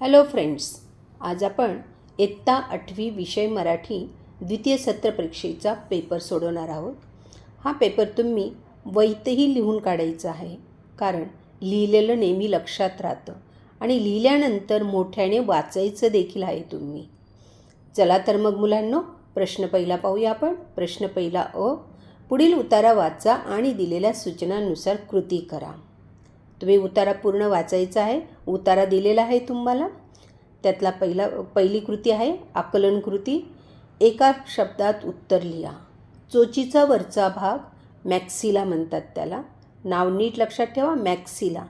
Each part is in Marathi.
हॅलो फ्रेंड्स, आज आपण इयत्ता 8वी विषय मराठी द्वितीय सत्र परीक्षेचा पेपर सोडवणार आहोत. हा पेपर तुम्ही वहीतही लिहून काढायचा आहे, कारण लिहिलेलं नेहमी लक्षात राहतं आणि लिहिल्यानंतर मोठ्याने वाचायचं देखील आहे तुम्ही. चला तर मग मुलांनो, प्रश्न पहिला पाहूया आपण. प्रश्न पहिला अ. पुढील उतारा वाचा आणि दिलेल्या सूचनांनुसार कृती करा. तुम्ही उतारा पूर्ण वाचायचा आहे. उतारा दिलेला आहे तुम्हाला. त्यातला पहिली कृती आहे आकलन कृती. एका शब्दात उत्तर लिहा. चोचीचा वरचा भाग मॅक्सिला म्हणतात त्याला. नाव नीट लक्षात ठेवा, मॅक्सिला.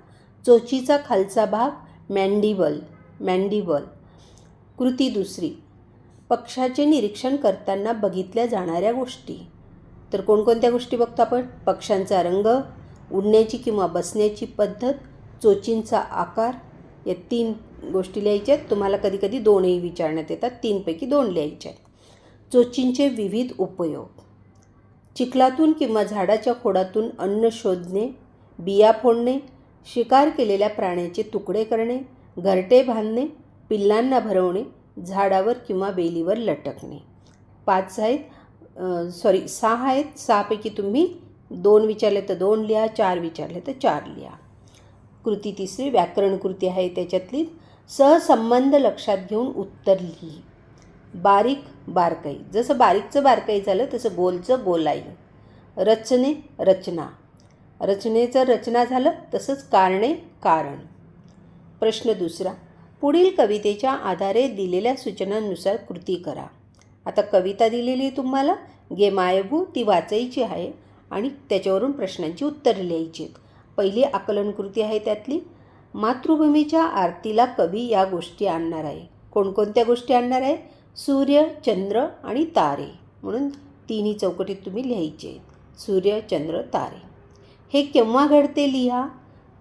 चोचीचा खालचा भाग मॅन्डिबल. कृती दुसरी, पक्ष्याचे निरीक्षण करताना बघितल्या जाणाऱ्या गोष्टी. तर कोणकोणत्या गोष्टी बघतो आपण? पक्ष्यांचा रंग, उडण्याची किंवा बसण्याची पद्धत, चोचींचा आकार. या 3 गोष्टी लिहायच्या आहेत. तुम्हाला कधीकधी 2ही विचारण्यात येतात. 3पैकी 2 लिहायच्या आहेत. चोचींचे विविध उपयोग. चिखलातून किंवा झाडाच्या खोडातून अन्न शोधणे, बिया फोडणे, शिकार केलेल्या प्राण्याचे तुकडे करणे, घरटे बांधणे, पिल्लांना भरवणे, झाडावर किंवा वेलीवर लटकणे. 6 आहेत. 6पैकी तुम्ही 2 विचारले तर 2 लिहा, 4 विचारले तर 4 लिहा. कृती तिसरी व्याकरण कृती आहे. त्याच्यातली सहसंबंध लक्षात घेऊन उत्तर लिही. बारीक बारकाई. जसं बारीकचं बारकाई झालं तसं गोलचं गोलाई. रचने रचना. रचनेचं रचना झालं तसंच कारणे कारण. प्रश्न दुसरा, पुढील कवितेच्या आधारे दिलेल्या सूचनांनुसार कृती करा. आता कविता दिलेली तुम्हाला गे मायभू, ती वाचायची आहे आणि त्याच्यावरून प्रश्नांची उत्तरं लिहायची आहेत. पहिली आकलन कृती आहे. त्यातली मातृभूमीच्या आरतीला कवी या गोष्टी आणणार आहे. कोणकोणत्या गोष्टी आणणार आहे? सूर्य, चंद्र आणि तारे. म्हणून 3ही चौकटीत तुम्ही लिहायचे. सूर्य, चंद्र, तारे. हे केव्हा घडते लिहा.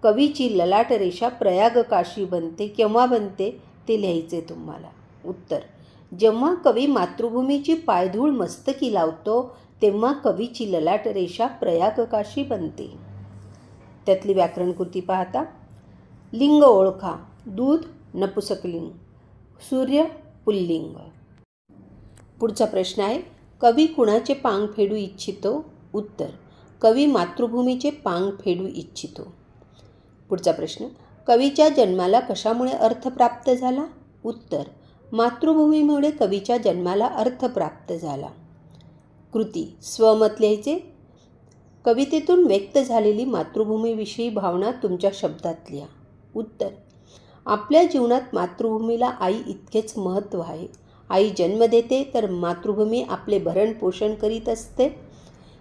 कवीची ललाट रेषा प्रयाग काशी बनते. केव्हा बनते ते लिहायचे तुम्हाला. उत्तर, जेव्हा कवी मातृभूमीची पायधूळ मस्तकी लावतो तेव्हा कवीची ललाट रेषा प्रयाग काशी बनते. त्यातली व्याकरण कृती पाहता. लिंग ओळखा. दूध नपुसकलिंग, सूर्य पुल्लिंग. पुढचा प्रश्न आहे, कवी कुणाचे पांग फेडू इच्छितो? उत्तर, कवी मातृभूमीचे पांग फेडू इच्छितो. पुढचा प्रश्न, कवीच्या जन्माला कशामुळे अर्थ प्राप्त झाला? उत्तर, मातृभूमीमुळे कवीच्या जन्माला अर्थ प्राप्त झाला. कृती स्वमत लिहायचे. कवितेतून व्यक्त झालेली मातृभूमीविषयी भावना तुमच्या शब्दात लिहा. उत्तर, आपल्या जीवनात मातृभूमीला आई इतकेच महत्त्व आहे. आई जन्म देते तर मातृभूमी आपले भरण पोषण करीत असते.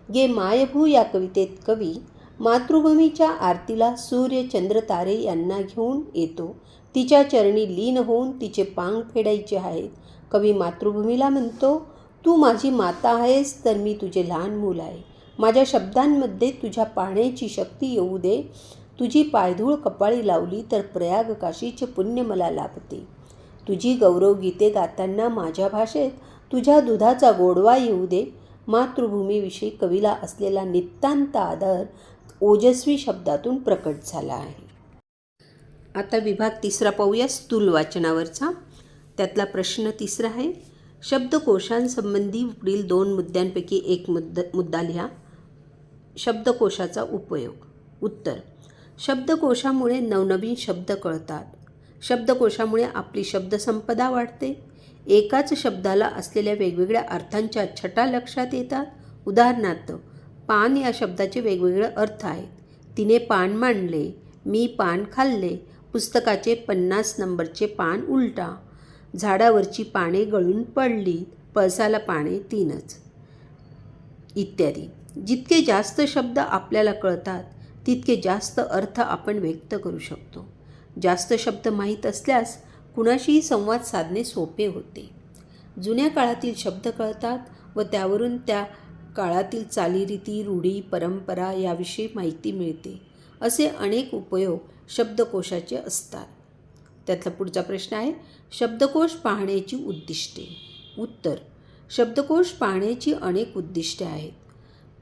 गे मायभू या कवितेत कवी मातृभूमीच्या आरतीला सूर्य, चंद्र, तारे यांना घेऊन येतो. तिच्या चरणी लीन होऊन तिचे पांग फेडायचे आहेत. कवी मातृभूमीला म्हणतो, तू माझी माता आहेस तर मी तुझे लहान मूल आहे. माझ्या शब्दांमध्ये तुझ्या पाहण्याची शक्ती येऊ दे. तुझी पायधूळ कपाळी लावली तर प्रयाग काशीचे पुण्य मला लाभते. तुझी गौरवगीते गाताना माझ्या भाषेत तुझ्या दुधाचा गोडवा येऊ दे. मातृभूमीविषयी कवीला असलेला नितांत आदर ओजस्वी शब्दातून प्रकट झाला आहे. आता विभाग तिसरा पाहूया, स्थूल वाचनावरचा. त्यातला प्रश्न तिसरा आहे, शब्दकोशांसंबंधी पुढील 2 मुद्द्यांपैकी एक मुद्दा लिहा. शब्दकोशाचा उपयोग. उत्तर, शब्दकोशामुळे नवनवीन शब्द कळतात. शब्दकोशामुळे आपली शब्दसंपदा वाढते. एकाच शब्दाला असलेल्या वेगवेगळ्या अर्थांच्या छटा लक्षात येतात. उदाहरणार्थ, पान या शब्दाचे वेगवेगळे अर्थ आहेत. तिने पान मांडले, मी पान खाल्ले, पुस्तकाचे 50 नंबरचे पान उलटा, झाडावरची पाने गळून पडली, पळसाला पाने 3च, इत्यादी. जितके जास्त शब्द आपल्याला कळतात तितके जास्त अर्थ आपण व्यक्त करू शकतो. जास्त शब्द माहीत असल्यास कुणाशीही संवाद साधणे सोपे होते. जुन्या काळातील शब्द कळतात व त्यावरून त्या काळातील चालीरीती, रूढी, परंपरा याविषयी माहिती मिळते. असे अनेक उपयोग शब्दकोशाचे असतात. त्यातला पुढचा प्रश्न आहे, शब्दकोश पाहण्याची उद्दिष्टे. उत्तर, शब्दकोश पाहण्याची अनेक उद्दिष्टे आहेत.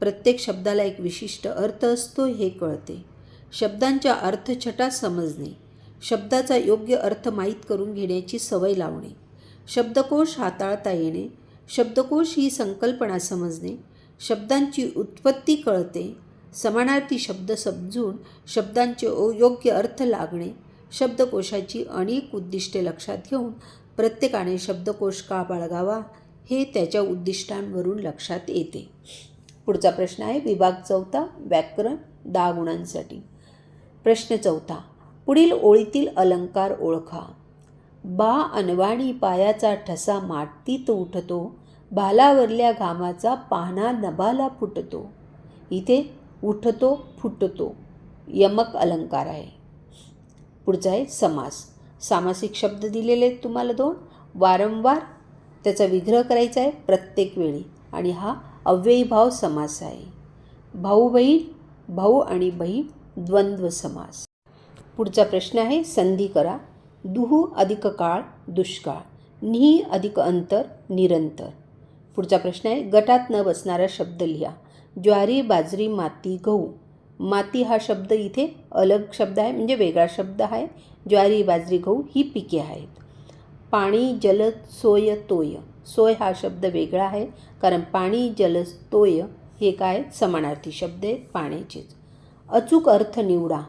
प्रत्येक शब्दाला एक विशिष्ट अर्थ असतो हे कळते. शब्दांच्या अर्थछटा समजणे, शब्दाचा योग्य अर्थ माहीत करून घेण्याची सवय लावणे, शब्दकोश हाताळता येणे, शब्दकोश ही संकल्पना समजणे, शब्दांची उत्पत्ती कळते, समानार्थी शब्द समजून शब्दांचे योग्य अर्थ लागणे, शब्दकोशाची अनेक उद्दिष्टे लक्षात घेऊन प्रत्येकाने शब्दकोश का बाळगावा हे त्याच्या उद्दिष्टांवरून लक्षात येते. पुढचा प्रश्न आहे विभाग 4 व्याकरण 10 गुणांसाठी. प्रश्न 4. पुढील ओळीतील अलंकार ओळखा. बा अनवाणी पायाचा ठसा मातीत उठतो, भालावरल्या घामाचा पाहणा नभाला फुटतो. इथे उठतो फुटतो यमक अलंकार आहे. पुढचा आहे समास. सामासिक शब्द दिलेले आहेत तुम्हाला 2. वारंवार त्याचा विग्रह करायचा आहे प्रत्येक वेळी, आणि हा अव्ययीभाव समास आहे. भाऊ बहीण, भाऊ आणि बहीण द्वंद्व समास. पुढचा प्रश्न आहे संधी करा. दुहू अधिक काळ दुष्काळ, निही अधिक अंतर निरंतर. पुढचा प्रश्न आहे गटात न बसणारा शब्द लिहा. ज्वारी, बाजरी, माती, गहू. माती हा शब्द इथे अलग शब्द आहे, म्हणजे वेगळा शब्द आहे. ज्वारी, बाजरी, गहू ही पिके आहेत. पाणी, जल, सोय, तोय. सोय हा शब्द वेगळा आहे, कारण पाणी, जल, तोय हे काय समानार्थी शब्द आहेत पाण्याचेच. अचूक अर्थ निवडा.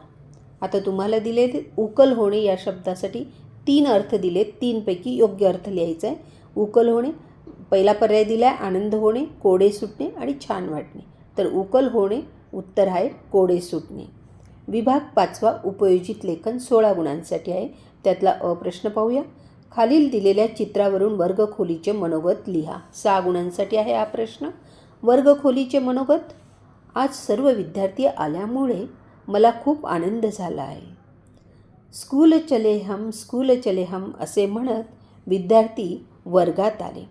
आता तुम्हाला दिले उकल होणे या शब्दासाठी 3 अर्थ दिलेत. 3 पैकी योग्य अर्थ लिहायचा आहे. उकल होणे पहिला पर्याय दिला आहे आनंद होणे, कोडे सुटणे आणि छान वाटणे. तर उकल होणे उत्तर आहे कोडे सुटणे. विभाग 5 उपयोजित लेखन 16 गुणांसाठी आहे. त्यातला अ प्रश्न पाहूया. खालील दिलेल्या चित्रावरून वर्गखोलीचे मनोगत लिहा. 6 गुणांसाठी आहे हा प्रश्न. वर्गखोलीचे मनोगत. आज सर्व विद्यार्थी आल्यामुळे मला खूप आनंद झाला आहे. स्कूल चले हम असे म्हणत विद्यार्थी वर्गात आले.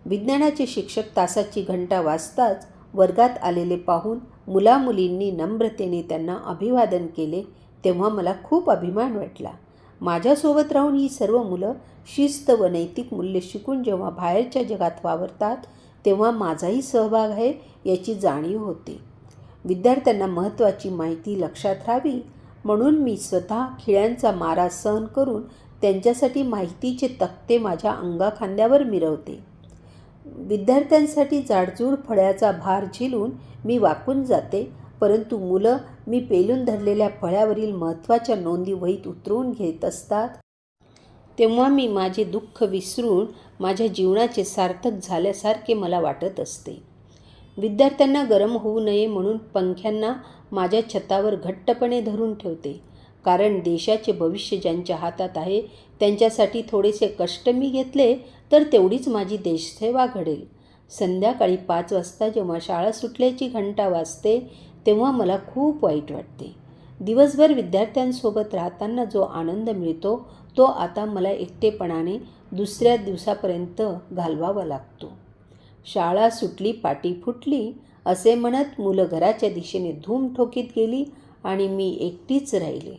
विज्ञानाचे शिक्षक तासाची घंटा वाजताच वर्गात आलेले पाहून मुलामुलींनी नम्रतेने त्यांना अभिवादन केले, तेव्हा मला खूप अभिमान वाटला. माझ्यासोबत राहून ही सर्व मुलं शिस्त व नैतिक मूल्य शिकून जेव्हा बाहेरच्या जगात वावरतात तेव्हा माझाही सहभाग आहे याची जाणीव होते. विद्यार्थ्यांना महत्त्वाची माहिती लक्षात राहावी म्हणून मी स्वतः खिळ्यांचा मारा सहन करून त्यांच्यासाठी माहितीचे तक्ते माझ्या अंगाखांद्यावर मिरवते. विद्यार्थ्यांसाठी जाडजूड फळ्याचा भार झेलून मी वाकून जाते, परंतु मुलं मी पेलून धरलेल्या फळ्यावरील महत्त्वाच्या नोंदी वहीत उतरवून घेत असतात तेव्हा मी माझे दुःख विसरून माझ्या जीवनाचे सार्थक झाल्यासारखे मला वाटत असते. विद्यार्थ्यांना गरम होऊ नये म्हणून पंख्यांना माझ्या छतावर घट्टपणे धरून ठेवते, कारण देशाचे भविष्य ज्यांच्या हातात आहे त्यांच्यासाठी थोडेसे कष्ट मी घेतले तर तेवढीच माझी देशसेवा घडेल. संध्याकाळी 5 वाजता जेव्हा शाळा सुटल्याची घंटा वाजते तेव्हा मला खूप वाईट वाटते. दिवसभर विद्यार्थ्यांसोबत राहताना जो आनंद मिळतो तो आता मला एकटेपणाने दुसऱ्या दिवसापर्यंत घालवावा लागतो. शाळा सुटली, पाटी फुटली असे म्हणत मुलं घराच्या दिशेने धूम ठोकीत गेली आणि मी एकटीच राहिले.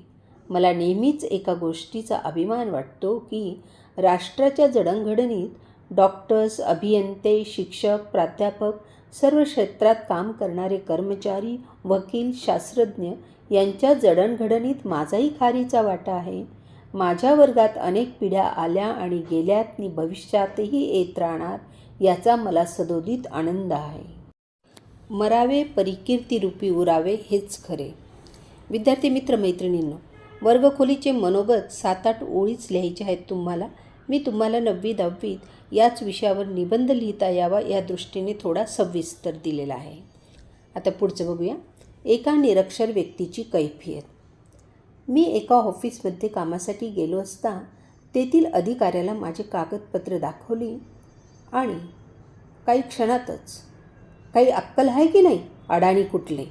मला नेहमीच एका गोष्टीचा अभिमान वाटतो की राष्ट्राच्या जडणघडणीत डॉक्टर्स, अभियंते, शिक्षक, प्राध्यापक, सर्व क्षेत्रात काम करणारे कर्मचारी, वकील, शास्त्रज्ञ यांच्या जडणघडणीत माझाही खारीचा वाटा आहे. माझ्या वर्गात अनेक पिढ्या आल्या आणि गेल्यात आणि भविष्यातही येत राहणार याचा मला सदोदित आनंद आहे. मरावे परिकीर्तिरूपी उरावे हेच खरे. विद्यार्थी मित्र मैत्रिणींनो, वर्गखोलीचे मनोगत 7-8 ओळीच लिहायचे आहेत तुम्हाला. मी तुम्हाला 9वी 10वीत याच विषयावर निबंध लिहिता यावा या दृष्टीने थोडा सविस्तर दिलेला आहे. आता पुढचं बघूया. एका निरक्षर व्यक्तीची कैफियत. मी एका ऑफिसमध्ये कामासाठी गेलो असता तेथील अधिकाऱ्याला माझे कागदपत्र दाखवली आणि काही क्षणातच, काही अक्कल आहे की नाही, अडाणी कुठले,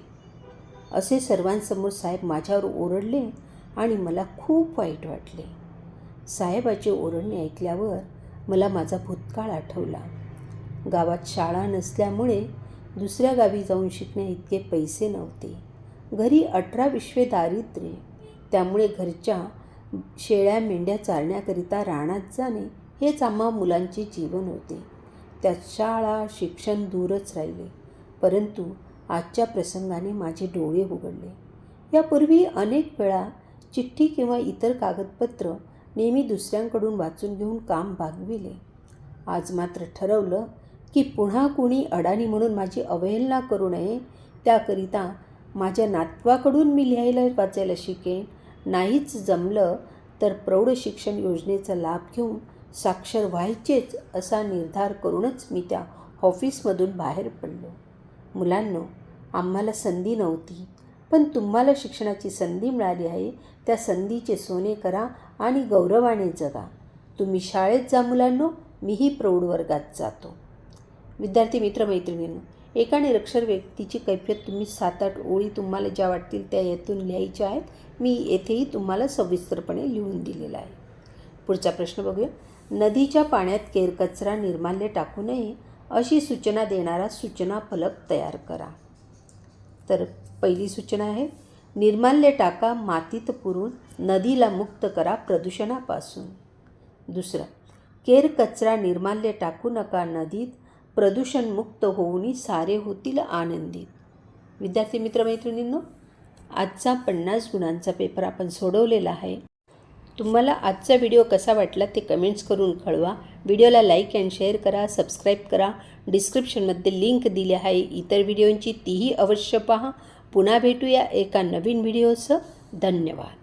असे सर्वांसमोर साहेब माझ्यावर ओरडले आणि मला खूप वाईट वाटले. साहेबाचे ओरडणे ऐकल्यावर मला माझा भूतकाळ आठवला. गावात शाळा नसल्यामुळे दुसऱ्या गावी जाऊन शिकण्या इतके पैसे नव्हते. घरी 18-20 दारिद्र्य, त्यामुळे घरच्या शेळ्या मेंढ्या चारण्याकरिता रानात जाणे हेच आम्हा मुलांचे जीवन होते. त्यात शाळा शिक्षण दूरच राहिले. परंतु आजच्या प्रसंगाने माझे डोळे उघडले. यापूर्वी अनेक वेळा चिठ्ठी किंवा इतर कागदपत्र नेहमी दुसऱ्यांकडून वाचून घेऊन काम भागविले. आज मात्र ठरवलं की पुन्हा कुणी अडाणी म्हणून माझी अवहेलना करू नये. त्याकरिता माझ्या नातवाकडून मी लिहायला वाचायला शिकेन. नाहीच जमलं तर प्रौढ शिक्षण योजनेचा लाभ घेऊन साक्षर व्हायचेच असा निर्धार करूनच मी त्या ऑफिसमधून बाहेर पडलो. मुलांनो, आम्हाला संधी नव्हती, पण तुम्हाला शिक्षणाची संधी मिळाली आहे. त्या संधीचे सोने करा आणि गौरवाने जगा. तुम्ही शाळेत जा मुलांनो, मीही प्रौढ वर्गात जातो. विद्यार्थी मित्रमैत्रिणींनो, एका निरक्षर व्यक्तीची कैफियत तुम्ही 7-8 ओळी तुम्हाला ज्या वाटतील त्या यातून लिहायच्या आहेत. मी येथेही तुम्हाला सविस्तरपणे लिहून दिलेला आहे. पुढचा प्रश्न बघूया. नदीच्या पाण्यात केरकचरा निर्माल्य टाकू नये अशी सूचना देणारा सूचना फलक तयार करा. तर पहिली सूचना आहे, निर्माल्य टाका मातीत पुरून नदीला मुक्त करा प्रदूषणापासून. दुसरं, केरकचरा निर्माल्य टाकू नका नदीत, प्रदूषणमुक्त होऊन सारे होतील आनंदित. विद्यार्थी मित्रमैत्रिणींनो, आजचा 50 गुणांचा पेपर आपण सोडवलेला आहे. तुम्हाला आजचा व्हिडिओ कसा वाटला ते कमेंट्स करून कळवा. व्हिडिओला लाईक अँड शेअर करा, सबस्क्राईब करा. डिस्क्रिप्शनमध्ये लिंक दिली आहे इतर व्हिडिओंची, तीही अवश्य पहा. पुन्हा भेटूया एका नवीन व्हिडिओसह. धन्यवाद.